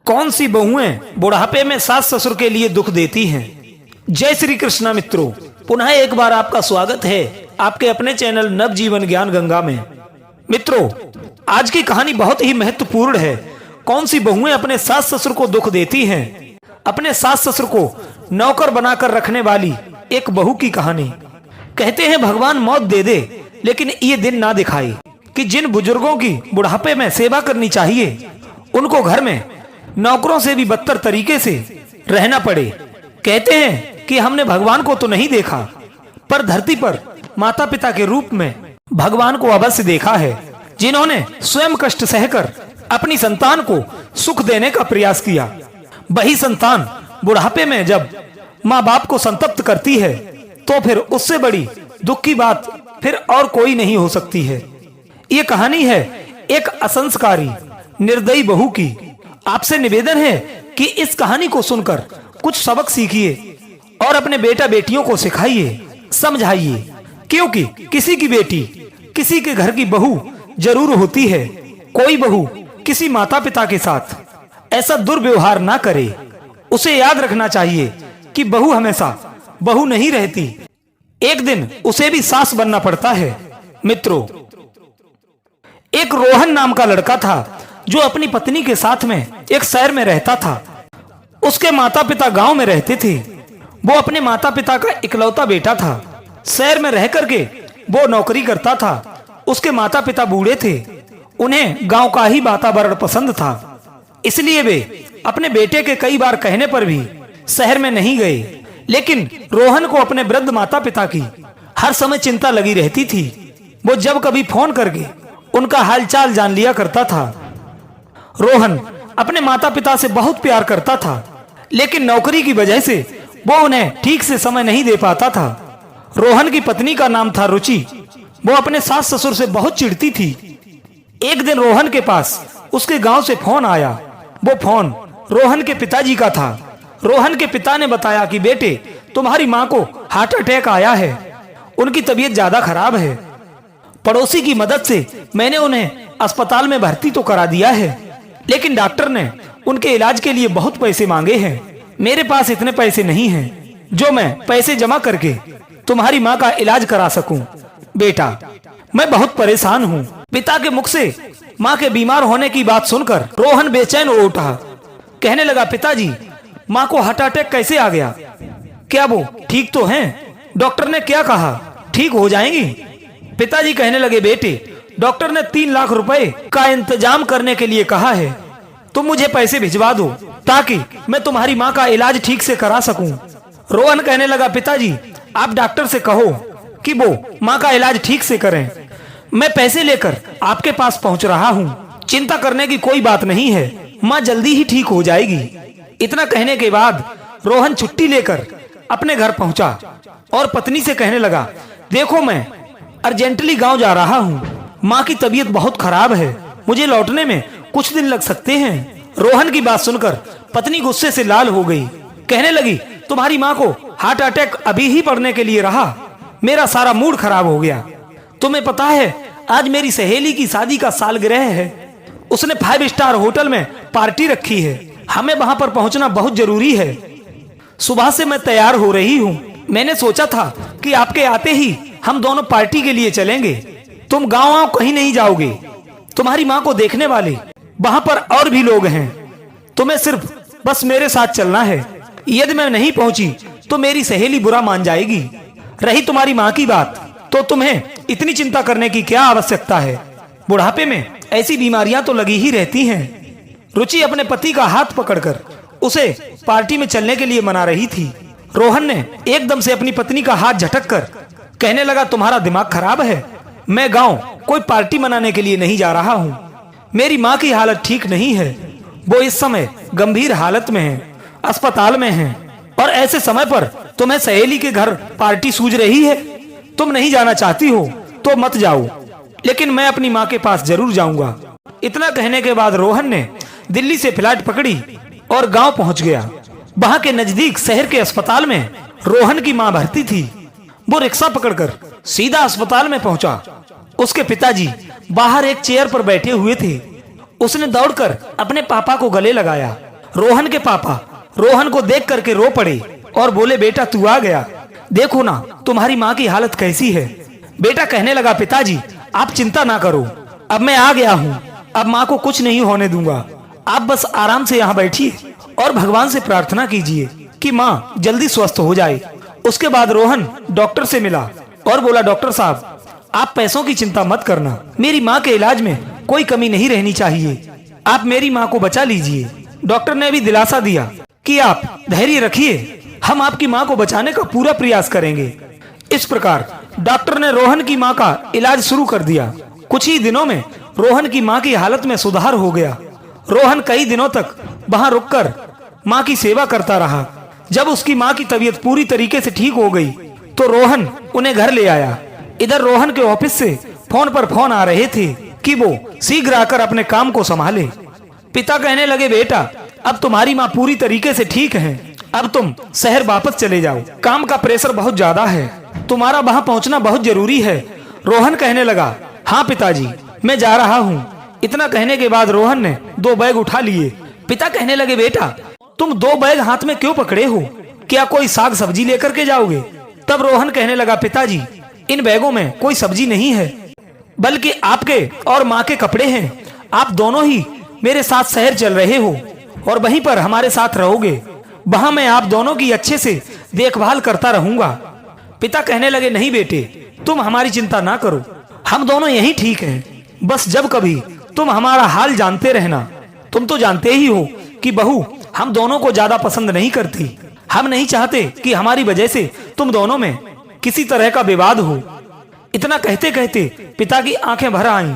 कौन सी बहुएं बुढ़ापे में सास ससुर के लिए दुख देती हैं। जय श्री कृष्णा मित्रों, पुनः एक बार आपका स्वागत है आपके अपने चैनल नवजीवन ज्ञान गंगा में। मित्रों, आज की कहानी बहुत ही महत्वपूर्ण है। कौन सी बहुएं अपने सास ससुर को दुख देती हैं। अपने सास ससुर को नौकर बनाकर रखने वाली एक बहू की कहानी। कहते हैं भगवान मौत दे दे लेकिन ये दिन ना दिखाए कि जिन बुजुर्गों की बुढ़ापे में सेवा करनी चाहिए उनको घर में नौकरों से भी बदतर तरीके से रहना पड़े। कहते हैं कि हमने भगवान को तो नहीं देखा पर धरती पर माता पिता के रूप में भगवान को अवश्य देखा है, जिन्होंने स्वयं कष्ट सहकर अपनी संतान को सुख देने का प्रयास किया। वही संतान बुढ़ापे में जब माँ बाप को संतप्त करती है तो फिर उससे बड़ी दुख की बात फिर और कोई नहीं हो सकती है। ये कहानी है एक असंस्कारी निर्दयी बहू की। आपसे निवेदन है कि इस कहानी को सुनकर कुछ सबक सीखिए और अपने बेटा बेटियों को सिखाइए, समझाइए, क्योंकि किसी की बेटी किसी के घर की बहू जरूर होती है। कोई बहू किसी माता पिता के साथ ऐसा दुर्व्यवहार ना करे। उसे याद रखना चाहिए कि बहू हमेशा बहू नहीं रहती, एक दिन उसे भी सास बनना पड़ता है। मित्रों, एक रोहन नाम का लड़का था जो अपनी पत्नी के साथ में एक शहर में रहता था। उसके माता पिता गांव में रहते थे। वो अपने माता पिता का इकलौता बेटा था। शहर में रह करके वो नौकरी करता था। उसके माता पिता बूढ़े थे। उन्हें गांव का ही वातावरण पसंद था, इसलिए वे अपने बेटे के कई बार कहने पर भी शहर में नहीं गए। लेकिन रोहन को अपने वृद्ध माता पिता की हर समय चिंता लगी रहती थी। वो जब कभी फोन करके उनका हालचाल जान लिया करता था। रोहन अपने माता पिता से बहुत प्यार करता था, लेकिन नौकरी की वजह से वो उन्हें ठीक से समय नहीं दे पाता था। रोहन की पत्नी का नाम था रुचि। वो अपने सास ससुर से बहुत चिढ़ती थी। एक दिन रोहन के पास उसके गांव से फोन आया। वो फोन रोहन के पिताजी का था। रोहन के पिता ने बताया कि बेटे, तुम्हारी माँ को हार्ट अटैक आया है, उनकी तबीयत ज्यादा खराब है। पड़ोसी की मदद से मैंने उन्हें अस्पताल में भर्ती तो करा दिया है, लेकिन डॉक्टर ने उनके इलाज के लिए बहुत पैसे मांगे हैं। मेरे पास इतने पैसे नहीं हैं जो मैं पैसे जमा करके तुम्हारी माँ का इलाज करा सकूं। बेटा, मैं बहुत परेशान हूँ। पिता के मुख से माँ के बीमार होने की बात सुनकर रोहन बेचैन हो उठा। कहने लगा, पिताजी, माँ को हार्ट अटैक कैसे आ गया? क्या वो ठीक तो हैं? डॉक्टर ने क्या कहा, ठीक हो जाएंगी? पिताजी कहने लगे, बेटे, डॉक्टर ने 3 लाख रुपए का इंतजाम करने के लिए कहा है। तुम मुझे पैसे भिजवा दो ताकि मैं तुम्हारी माँ का इलाज ठीक से करा सकूं। रोहन कहने लगा, पिताजी, आप डॉक्टर से कहो कि वो माँ का इलाज ठीक से करें। मैं पैसे लेकर आपके पास पहुँच रहा हूँ। चिंता करने की कोई बात नहीं है, माँ जल्दी ही ठीक हो जाएगी। इतना कहने के बाद रोहन छुट्टी लेकर अपने घर पहुंचा और पत्नी से कहने लगा, देखो, मैं अर्जेंटली गांव जा रहा हूं। माँ की तबीयत बहुत खराब है, मुझे लौटने में कुछ दिन लग सकते हैं। रोहन की बात सुनकर पत्नी गुस्से से लाल हो गई। कहने लगी, तुम्हारी माँ को हार्ट अटैक अभी ही पड़ने के लिए रहा, मेरा सारा मूड खराब हो गया। तुम्हें पता है आज मेरी सहेली की शादी का सालगिरह है। उसने 5 स्टार होटल में पार्टी रखी है। हमें वहां पर पहुंचना बहुत जरूरी है। सुबह से मैं तैयार हो रही हूँ। मैंने सोचा था कि आपके आते ही हम दोनों पार्टी के लिए चलेंगे। तुम गाँव कहीं नहीं जाओगे। तुम्हारी माँ को देखने वाले वहां पर और भी लोग हैं। तुम्हें सिर्फ बस मेरे साथ चलना है। यदि मैं नहीं पहुंची तो मेरी सहेली बुरा मान जाएगी। रही तुम्हारी माँ की बात, तो तुम्हें इतनी चिंता करने की क्या आवश्यकता है? बुढ़ापे में ऐसी बीमारियां तो लगी ही रहती हैं। रुचि अपने पति का हाथ पकड़कर उसे पार्टी में चलने के लिए मना रही थी। रोहन ने एकदम से अपनी पत्नी का हाथ झटक कर कहने लगा, तुम्हारा दिमाग खराब है। मैं गांव कोई पार्टी मनाने के लिए नहीं जा रहा हूँ। मेरी माँ की हालत ठीक नहीं है। वो इस समय गंभीर हालत में है, अस्पताल में है, और ऐसे समय पर तुम्हें सहेली के घर पार्टी सूझ रही है। तुम नहीं जाना चाहती हो तो मत जाओ, लेकिन मैं अपनी माँ के पास जरूर जाऊंगा। इतना कहने के बाद रोहन ने दिल्ली से फ्लाइट पकड़ी और गांव पहुंच गया। वहां के नजदीक शहर के अस्पताल में रोहन की मां भर्ती थी। वो रिक्शा पकड़कर सीधा अस्पताल में पहुंचा। उसके पिताजी बाहर एक चेयर पर बैठे हुए थे। उसने दौड़कर अपने पापा को गले लगाया रोहन के पापा रोहन को देख करके रो पड़े और बोले, बेटा तू आ गया, देखो ना तुम्हारी माँ की हालत कैसी है। बेटा कहने लगा, पिताजी आप चिंता ना करो, अब मैं आ गया हूँ, अब माँ को कुछ नहीं होने दूंगा। आप बस आराम से यहाँ बैठिए और भगवान से प्रार्थना कीजिए कि माँ जल्दी स्वस्थ हो जाए। उसके बाद रोहन डॉक्टर से मिला और बोला, डॉक्टर साहब आप पैसों की चिंता मत करना, मेरी माँ के इलाज में कोई कमी नहीं रहनी चाहिए, आप मेरी माँ को बचा लीजिए। डॉक्टर ने भी दिलासा दिया कि आप धैर्य रखिए, हम आपकी माँ को बचाने का पूरा प्रयास करेंगे। इस प्रकार डॉक्टर ने रोहन की माँ का इलाज शुरू कर दिया। कुछ ही दिनों में रोहन की माँ की हालत में सुधार हो गया। रोहन कई दिनों तक वहां रुककर माँ की सेवा करता रहा। जब उसकी माँ की तबीयत पूरी तरीके से ठीक हो गई तो रोहन उन्हें घर ले आया। इधर रोहन के ऑफिस से फोन पर फोन आ रहे थे कि वो शीघ्र आकर अपने काम को संभाले। पिता कहने लगे, बेटा अब तुम्हारी माँ पूरी तरीके से ठीक है, अब तुम शहर वापस चले जाओ, काम का प्रेशर बहुत ज्यादा है, तुम्हारा वहां पहुंचना बहुत जरूरी है। रोहन कहने लगा, हाँ पिताजी मैं जा रहा हूँ। इतना कहने के बाद रोहन ने 2 बैग उठा लिए। पिता कहने लगे, बेटा तुम 2 बैग हाथ में क्यों पकड़े हो, क्या कोई साग सब्जी लेकर के जाओगे? तब रोहन कहने लगा, पिताजी इन बैगों में कोई सब्जी नहीं है, बल्कि आपके और माँ के कपड़े हैं। आप दोनों ही मेरे साथ शहर चल रहे हो और वहीं पर हमारे साथ रहोगे, वहां मैं आप दोनों की अच्छे से देखभाल करता रहूंगा। पिता कहने लगे, नहीं बेटे तुम हमारी चिंता ना करो, हम दोनों यही ठीक हैं, बस जब कभी तुम हमारा हाल जानते रहना। तुम तो जानते ही हो कि बहू हम दोनों को ज्यादा पसंद नहीं करती, हम नहीं चाहते कि हमारी वजह से तुम दोनों में किसी तरह का विवाद हो। इतना कहते कहते पिता की आंखें भर आईं।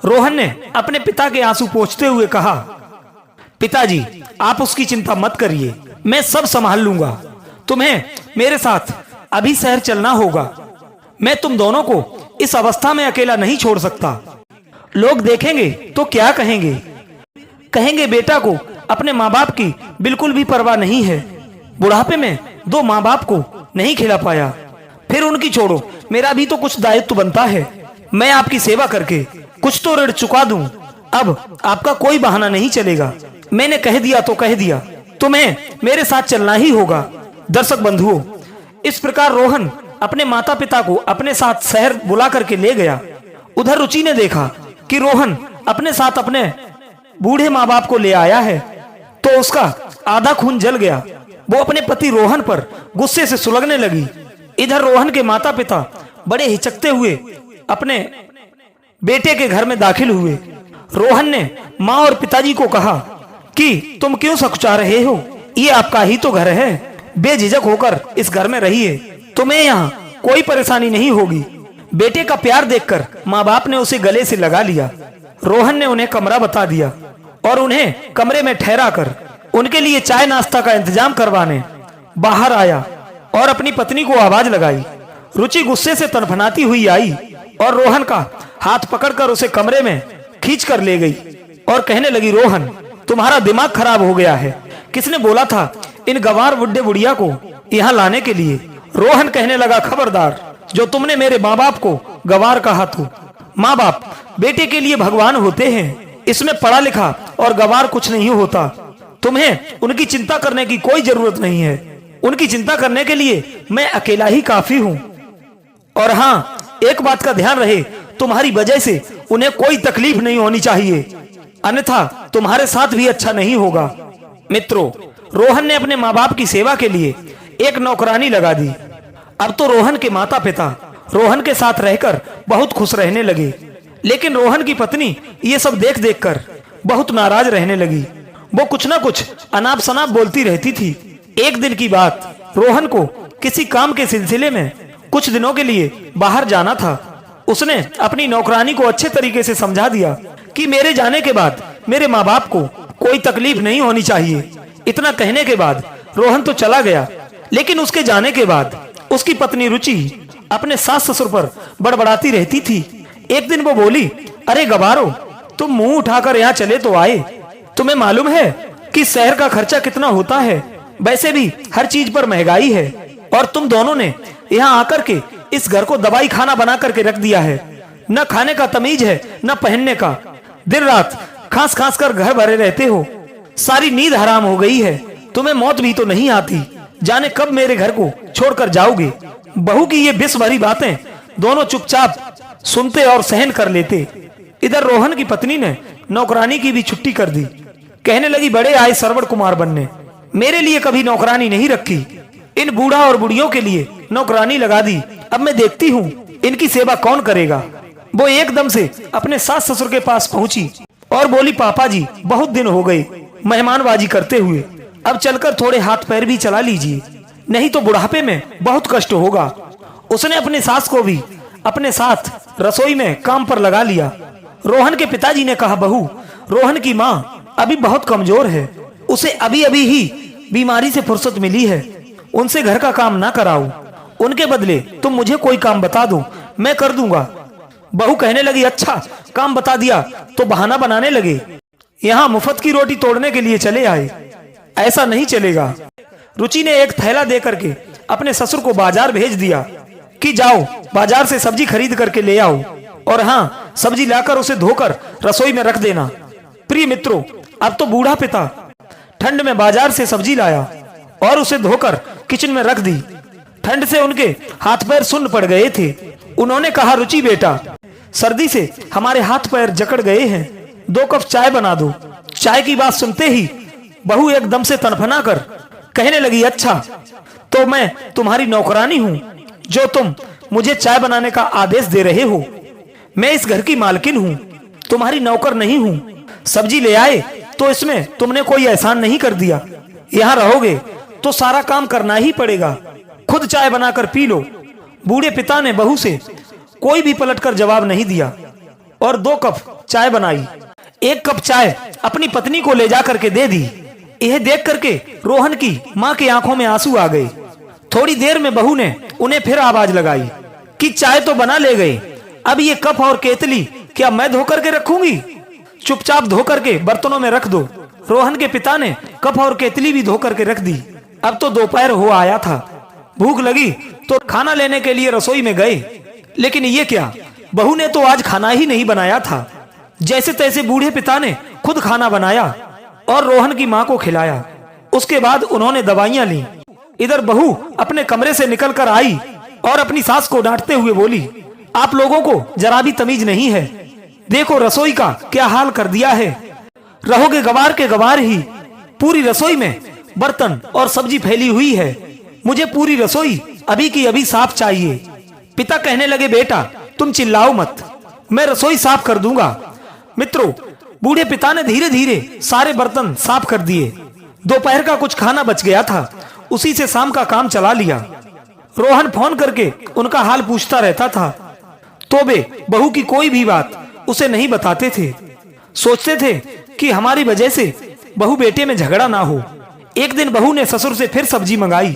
रोहन ने अपने पिता के आंसू पोंछते हुए कहा, पिताजी आप उसकी चिंता मत करिए, मैं सब संभाल लूंगा, तुम्हें मेरे साथ अभी शहर चलना होगा, मैं तुम दोनों को इस अवस्था में अकेला नहीं छोड़ सकता। लोग देखेंगे तो क्या कहेंगे? कहेंगे बेटा को अपने माँ बाप की बिल्कुल भी परवाह नहीं है, बुढ़ापे में 2 माँ बाप को नहीं खिला पाया, फिर उनकी छोड़ो, मेरा भी तो कुछ दायित्व बनता है, मैं आपकी सेवा करके कुछ तो ऋण चुका दूं। अब आपका कोई बहाना नहीं चलेगा, मैंने कह दिया तो कह दिया, तुम्हें मेरे साथ चलना ही होगा। दर्शक बंधुओं, इस प्रकार रोहन अपने माता पिता को अपने साथ शहर बुला करके ले गया। उधर रुचि ने देखा कि रोहन अपने साथ अपने बूढ़े माँ बाप को ले आया है तो उसका आधा खून जल गया। वो अपने पति रोहन पर गुस्से से सुलगने लगी। इधर रोहन के माता पिता बड़े हिचकते हुए अपने बेटे के घर में दाखिल हुए। रोहन ने माँ और पिताजी को कहा कि तुम क्यों सकुचा रहे हो, ये आपका ही तो घर है, बेझिझक होकर इस घर में रहिए, तुम्हें यहाँ कोई परेशानी नहीं होगी। बेटे का प्यार देखकर माँ बाप ने उसे गले से लगा लिया। रोहन ने उन्हें कमरा बता दिया और उन्हें कमरे में ठहरा कर उनके लिए चाय नाश्ता का इंतजाम करवाने बाहर आया और अपनी पत्नी को आवाज लगाई। रुचि गुस्से से तड़फनाती हुई आई और रोहन का हाथ पकड़कर उसे कमरे में खींच कर ले गई और कहने लगी, रोहन तुम्हारा दिमाग खराब हो गया है, किसने बोला था इन गंवार बुढ़े बुढ़िया को यहाँ लाने के लिए? रोहन कहने लगा, खबरदार, जो तुमने मेरे माँ बाप को गंवार कहा तो माँ बाप बेटे के लिए भगवान होते हैं, इसमें पढ़ा लिखा और गंवार कुछ नहीं होता। तुम्हें उनकी चिंता करने की कोई जरूरत नहीं है, उनकी चिंता करने के लिए मैं अकेला ही काफी हूँ। और हाँ, एक बात का ध्यान रहे, तुम्हारी वजह से उन्हें कोई तकलीफ नहीं होनी चाहिए, अन्यथा तुम्हारे साथ भी अच्छा नहीं होगा। मित्रों, रोहन ने अपने माँ बाप की सेवा के लिए एक नौकरानी लगा दी। अब तो रोहन के माता पिता रोहन के साथ रहकर बहुत खुश रहने लगे, लेकिन रोहन की पत्नी ये सब देख देख कर बहुत नाराज रहने लगी। वो कुछ ना कुछ अनाप शनाप बोलती रहती थी। एक दिन की बात, रोहन को किसी काम के सिलसिले में कुछ दिनों के लिए बाहर जाना था। उसने अपनी नौकरानी को अच्छे तरीके से समझा दिया कि मेरे जाने के बाद मेरे माँ बाप को कोई तकलीफ नहीं होनी चाहिए। इतना कहने के बाद रोहन तो चला गया, लेकिन उसके जाने के बाद उसकी पत्नी रुचि अपने सास ससुर पर बड़बड़ाती रहती थी। एक दिन वो बोली, अरे गवारो, तुम मुंह उठाकर यहाँ चले तो आए, तुम्हें मालूम है कि शहर का खर्चा कितना होता है, वैसे भी हर चीज पर महंगाई है, और तुम दोनों ने यहाँ आकर के इस घर को दवाई खाना बना करके रख दिया है। न खाने का तमीज है, न पहनने का, दिन रात खांस खांस कर घर भरे रहते हो, सारी नींद हराम हो गई है, तुम्हें मौत भी तो नहीं आती, जाने कब मेरे घर को छोड़कर जाओगे। बहू की ये बिस भरी बातें दोनों चुपचाप सुनते और सहन कर लेते। इधर रोहन की पत्नी ने नौकरानी की भी छुट्टी कर दी। कहने लगी, बड़े आए सरवण कुमार बनने, मेरे लिए कभी नौकरानी नहीं रखी, इन बूढ़ा और बुढ़ियों के लिए नौकरानी लगा दी। अब मैं देखती हूँ इनकी सेवा कौन करेगा। वो एकदम से अपने सास ससुर के पास पहुंची और बोली, पापा जी बहुत दिन हो गए मेहमानबाजी करते हुए, अब चलकर थोड़े हाथ पैर भी चला लीजिए, नहीं तो बुढ़ापे में बहुत कष्ट होगा। उसने अपनी सास को भी अपने साथ रसोई में काम पर लगा लिया। रोहन के पिताजी ने कहा, बहू, रोहन की माँ अभी बहुत कमजोर है, उसे अभी अभी ही बीमारी से फुर्सत मिली है, उनसे घर का काम ना कराओ, उनके बदले तुम मुझे कोई काम बता दो, मैं कर दूंगा। बहू कहने लगी, अच्छा काम बता दिया तो बहाना बनाने लगे, यहाँ मुफ्त की रोटी तोड़ने के लिए चले आए, ऐसा नहीं चलेगा। रुचि ने एक थैला दे करके अपने ससुर को बाजार भेज दिया कि जाओ बाजार से सब्जी खरीद करके ले आओ, और हाँ, सब्जी लाकर उसे धोकर रसोई में रख देना। प्रिय मित्रों, अब तो बूढ़ा पिता ठंड में बाजार से सब्जी लाया और उसे धोकर किचन में रख दी। ठंड से उनके हाथ पैर सुन्न पड़ गए थे। उन्होंने कहा, रुचि बेटा, सर्दी से हमारे हाथ पैर जकड़ गए हैं, 2 कप चाय बना दो। चाय की बात सुनते ही बहू एकदम से तनफना कर कहने लगी, अच्छा तो मैं तुम्हारी नौकरानी हूँ जो तुम मुझे चाय बनाने का आदेश दे रहे हो। मैं इस घर की मालकिन हूँ, तुम्हारी नौकर नहीं हूँ। सब्जी ले आए तो इसमें तुमने कोई एहसान नहीं कर दिया, यहाँ रहोगे तो सारा काम करना ही पड़ेगा, खुद चाय बनाकर पी लो। बूढ़े पिता ने बहू से कोई भी पलटकर जवाब नहीं दिया और 2 कप चाय बनाई। 1 कप चाय अपनी पत्नी को ले जा करके दे दी। यह देख करके रोहन की माँ की आंखों में आंसू आ गए। थोड़ी देर में बहू ने उन्हें फिर आवाज लगाई कि चाय तो बना ले गए, अब ये कप और केतली क्या मैं धो करके रखूंगी? चुपचाप धो करके बर्तनों में रख दो। रोहन के पिता ने कप और केतली भी धो करके रख दी। अब तो दोपहर हो आया था, भूख लगी तो खाना लेने के लिए रसोई में गए, लेकिन ये क्या, बहू ने तो आज खाना ही नहीं बनाया था। जैसे तैसे बूढ़े पिता ने खुद खाना बनाया और रोहन की माँ को खिलाया। उसके बाद उन्होंने दवाइयां ली। इधर बहू अपने कमरे से निकल कर आई और अपनी सास को डांटते हुए बोली, आप लोगों को जरा भी तमीज नहीं है, देखो रसोई का क्या हाल कर दिया है, रहोगे गवार के गवार ही। पूरी रसोई में बर्तन और सब्जी फैली हुई है, मुझे पूरी रसोई अभी की अभी साफ चाहिए। पिता कहने लगे, बेटा तुम चिल्लाओ मत, मैं रसोई साफ कर दूंगा। मित्रों, बूढ़े पिता ने धीरे धीरे सारे बर्तन साफ कर दिए। दोपहर का कुछ खाना बच गया था, उसी से शाम का काम चला लिया। रोहन फोन करके उनका हाल पूछता रहता था, तो वे बहू की कोई भी बात उसे नहीं बताते थे। सोचते थे कि हमारी वजह से बहू बेटे में झगड़ा ना हो। एक दिन बहू ने ससुर से फिर सब्जी मंगाई।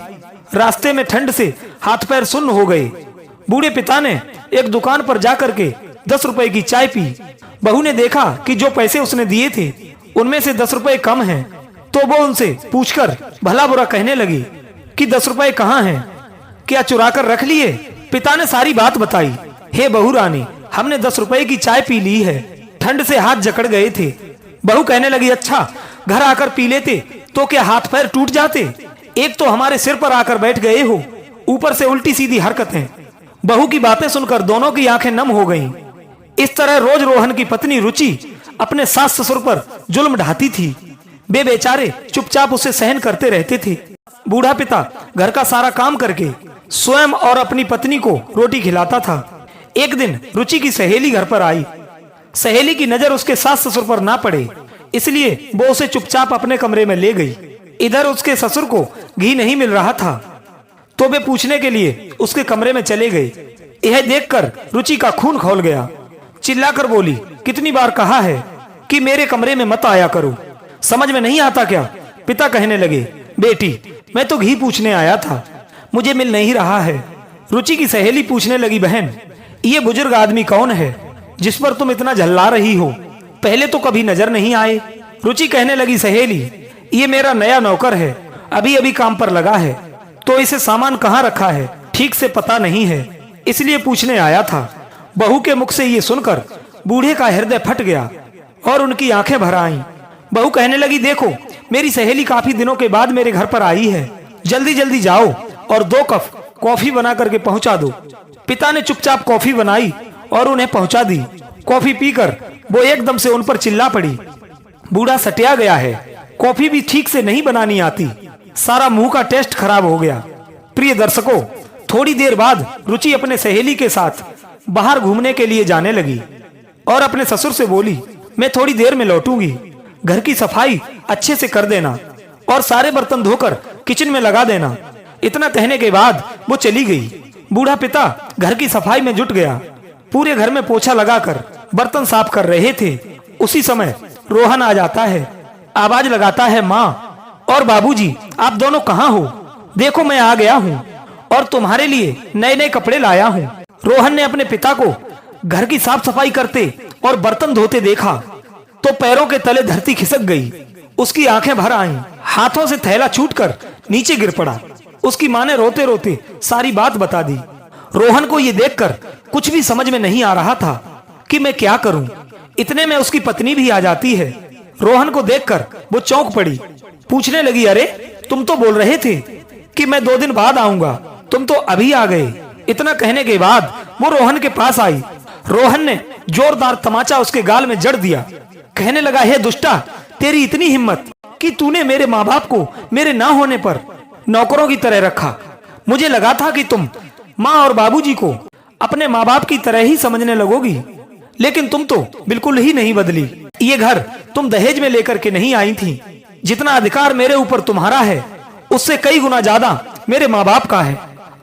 रास्ते में ठंड से हाथ पैर सुन्न हो गए। बूढ़े पिता ने एक दुकान पर जाकर के 10 रुपए की चाय पी। बहू ने देखा कि जो पैसे उसने दिए थे उनमें से 10 रुपए कम हैं, तो वो उनसे पूछकर भला बुरा कहने लगी कि 10 रुपए कहाँ हैं, क्या चुरा कर रख लिए? पिता ने सारी बात बताई। हे बहू रानी, हमने 10 रुपए की चाय पी ली है, ठंड से हाथ जकड़ गए थे। बहू कहने लगी, अच्छा घर आकर पी लेते तो क्या हाथ पैर टूट जाते? एक तो हमारे सिर पर आकर बैठ गए हो, ऊपर से उल्टी सीधी हरकतें। बहू की बातें सुनकर दोनों की आंखें नम हो गईं। इस तरह रोज रोहन की पत्नी रुचि अपने सास ससुर पर जुल्म ढाती थी। वे बेचारे चुपचाप उसे सहन करते रहते थे। बूढ़ा पिता घर का सारा काम करके स्वयं और अपनी पत्नी को रोटी खिलाता था। एक दिन रुचि की सहेली घर पर आई। सहेली की नजर उसके सास ससुर पर ना पड़े, इसलिए वो उसे चुपचाप अपने कमरे में ले गई। इधर उसके ससुर को घी नहीं मिल रहा था, तो वे पूछने के लिए उसके कमरे में चले गए। यह देखकर रुचि का खून खौल गया। चिल्लाकर बोली, कितनी बार कहा है कि मेरे कमरे में मत आया करो, समझ में नहीं आता क्या? पिता कहने लगे, बेटी मैं तो घी पूछने आया था, मुझे मिल नहीं रहा है। रुचि की सहेली पूछने लगी, बहन ये बुजुर्ग आदमी कौन है जिस पर तुम इतना झल्ला रही हो? पहले तो कभी नजर नहीं आए। रुचि कहने लगी, सहेली ये मेरा नया नौकर है, अभी अभी काम पर लगा है, तो इसे सामान कहाँ रखा है ठीक से पता नहीं है, इसलिए पूछने आया था। बहू के मुख से ये सुनकर बूढ़े का हृदय फट गया और उनकी आंखें भर आईं। बहू कहने लगी, देखो मेरी सहेली काफी दिनों के बाद मेरे घर पर आई है, जल्दी जल्दी जाओ और 2 कप कॉफी बना करके पहुंचा दो। पिता ने चुपचाप कॉफी बनाई और उन्हें पहुंचा दी। कॉफी पीकर वो एकदम से उन पर चिल्ला पड़ी। बूढ़ा सटिया गया है, कॉफी भी ठीक से नहीं बनानी आती, सारा मुंह का टेस्ट खराब हो गया। प्रिय दर्शकों, थोड़ी देर बाद रुचि अपने सहेली के साथ बाहर घूमने के लिए जाने लगी और अपने ससुर से बोली, मैं थोड़ी देर में लौटूंगी, घर की सफाई अच्छे से कर देना और सारे बर्तन धोकर किचन में लगा देना। इतना कहने के बाद वो चली गई। बूढ़ा पिता घर की सफाई में जुट गया, पूरे घर में पोछा लगाकर बर्तन साफ कर रहे थे। उसी समय रोहन आ जाता है, आवाज लगाता है, माँ और बाबूजी आप दोनों कहाँ हो? देखो मैं आ गया हूँ और तुम्हारे लिए नए नए कपड़े लाया हूँ। रोहन ने अपने पिता को घर की साफ सफाई करते और बर्तन धोते देखा तो पैरों के तले धरती खिसक गई। उसकी आंखें भर आईं, हाथों से थैला छूटकर नीचे गिर पड़ा। उसकी माँ ने रोते रोते सारी बात बता दी। रोहन को ये देखकर कुछ भी समझ में नहीं आ रहा था कि मैं क्या करूं। इतने में उसकी पत्नी भी आ जाती है। रोहन को देखकर वो चौंक पड़ी, पूछने लगी, अरे तुम तो बोल रहे थे कि मैं 2 दिन बाद आऊंगा, तुम तो अभी आ गए। इतना कहने के बाद वो रोहन के पास आई। रोहन ने जोरदार तमाचा उसके गाल में जड़ दिया। कहने लगा, हे दुष्टा, तेरी इतनी हिम्मत कि तूने मेरे माँ बाप को मेरे ना होने पर नौकरों की तरह रखा। मुझे लगा था कि तुम माँ और बाबूजी को अपने माँ बाप की तरह ही समझने लगोगी, लेकिन तुम तो बिल्कुल ही नहीं बदली। ये घर तुम दहेज में लेकर के नहीं आई थी। जितना अधिकार मेरे ऊपर तुम्हारा है उससे कई गुना ज्यादा मेरे माँ बाप का है।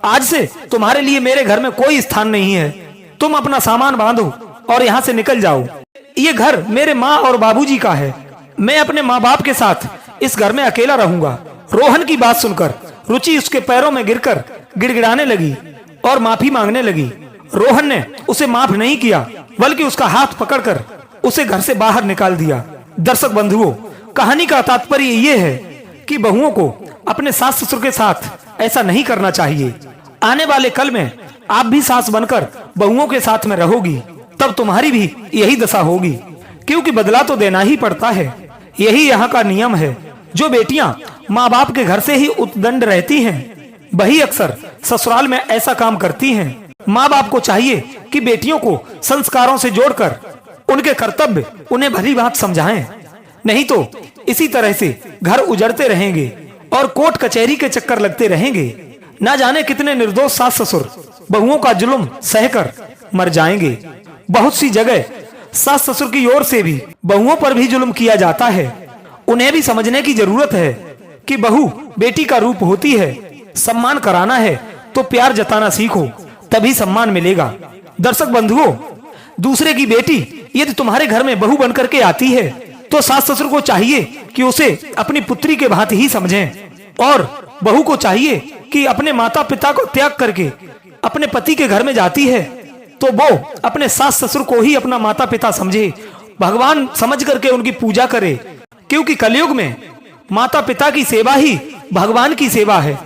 आज से तुम्हारे लिए मेरे घर में कोई स्थान नहीं है। तुम अपना सामान बांधो और यहाँ से निकल जाओ। ये घर मेरे माँ और बाबूजी का है। मैं अपने माँ बाप के साथ इस घर में अकेला रहूंगा। रोहन की बात सुनकर रुचि उसके पैरों में गिरकर गिड़गिड़ाने लगी और माफी मांगने लगी। रोहन ने उसे माफ नहीं किया, बल्कि उसका हाथ पकड़कर उसे घर से बाहर निकाल दिया। दर्शक बंधुओं, कहानी का तात्पर्य ये है कि बहुओं को अपने सास ससुर के साथ ऐसा नहीं करना चाहिए। आने वाले कल में आप भी सास बनकर बहुओं के साथ में रहोगी, तब तुम्हारी भी यही दशा होगी, क्योंकि बदला तो देना ही पड़ता है। यही यहाँ का नियम है। जो बेटियां माँ बाप के घर से ही उद्दंड रहती हैं, वही अक्सर ससुराल में ऐसा काम करती हैं। माँ बाप को चाहिए कि बेटियों को संस्कारों से जोड़कर उनके कर्तव्य उन्हें भली बात समझाएं, नहीं तो इसी तरह से घर उजड़ते रहेंगे और कोर्ट कचहरी के चक्कर लगते रहेंगे। ना जाने कितने निर्दोष सास ससुर बहुओं का जुल्म सहकर मर जाएंगे। बहुत सी जगह सास ससुर की ओर से भी बहुओं पर भी जुल्म किया जाता है। उन्हें भी समझने की जरूरत है कि बहू बेटी का रूप होती है। सम्मान कराना है तो प्यार जताना सीखो, तभी सम्मान मिलेगा। दर्शक बंधुओं, दूसरे की बेटी यदि तुम्हारे घर में बहू बनकर के आती है तो सास ससुर को चाहिए कि उसे अपनी पुत्री के भांति ही समझें, और बहू को चाहिए कि अपने माता पिता को त्याग करके अपने पति के घर में जाती है तो वो अपने सास ससुर को ही अपना माता पिता समझे, भगवान समझ करके उनकी पूजा करे, क्योंकि कलयुग में माता पिता की सेवा ही भगवान की सेवा है।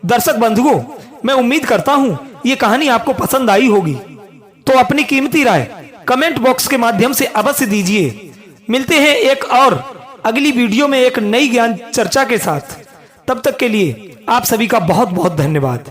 दर्शक बंधुओं, मैं उम्मीद करता हूँ ये कहानी आपको पसंद आई होगी, तो अपनी कीमती राय कमेंट बॉक्स के माध्यम से अवश्य दीजिए। मिलते हैं एक और अगली वीडियो में एक नई ज्ञान चर्चा के साथ। तब तक के लिए आप सभी का बहुत बहुत धन्यवाद।